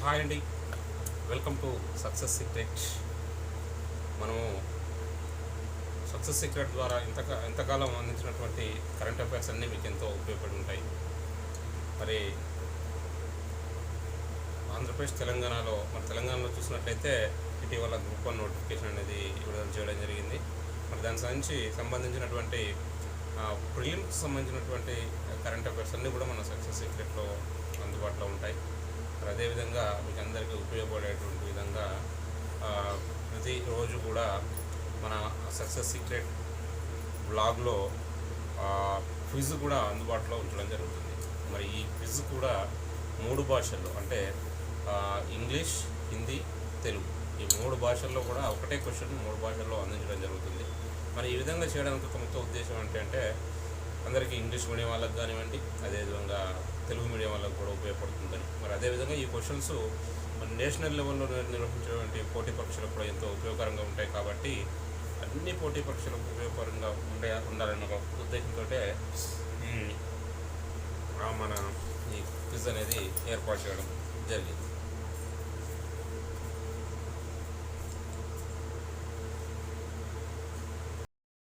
Hi అండి, welcome to success secret. మనము success secret ద్వారా ఇంతకాలం అందించినటువంటి కరెంట్ అఫైర్స్ అన్నీ మీకు ఎంతో ఉపయోగపడి ఉంటాయి. మరి ఆంధ్రప్రదేశ్ తెలంగాణలో చూసినట్లయితే ఇటీవల గ్రూప్ 1 నోటిఫికేషన్ అనేది విడుదల చేయడం జరిగింది. మరి దానికి సంబంధించినటువంటి ప్రిలిమ్స్కి సంబంధించినటువంటి కరెంట్ అఫైర్స్ అన్నీ కూడా మన సక్సెస్ సీక్రెట్లో అందుబాటులో ఉంటాయి. మరి అదేవిధంగా మీకు అందరికీ ఉపయోగపడేటువంటి విధంగా ప్రతిరోజు కూడా మన సక్సెస్ సీక్రెట్ బ్లాగ్లో క్విజ్ కూడా అందుబాటులో ఉంచడం జరుగుతుంది. మరి ఈ క్విజ్ కూడా 3 భాషల్లో, అంటే ఇంగ్లీష్, హిందీ, తెలుగు, ఈ 3 భాషల్లో కూడా ఒకటే క్వశ్చన్ 3 భాషల్లో అందించడం జరుగుతుంది. మరి ఈ విధంగా చేయడానికి ఒక ముఖ్య ఉద్దేశం ఏంటంటే అందరికీ ఇంగ్లీష్ మీడియం వాళ్ళకి కానివ్వండి, అదేవిధంగా తెలుగు మీడియం వాళ్ళకి కూడా ఉపయోగపడుతుందని. మరి అదేవిధంగా ఈ క్వశ్చన్స్ మన నేషనల్ లెవెల్లో నిర్వహించేటువంటి పోటీ పరీక్షలకు కూడా ఎంతో ఉపయోగకరంగా ఉంటాయి. కాబట్టి అన్ని పోటీ పరీక్షలకు ఉపయోగకరంగా ఉండాలన్న ఒక ఉద్దేశంతో మన ఈ క్విజ్ అనేది ఏర్పాటు చేయడం జరిగింది.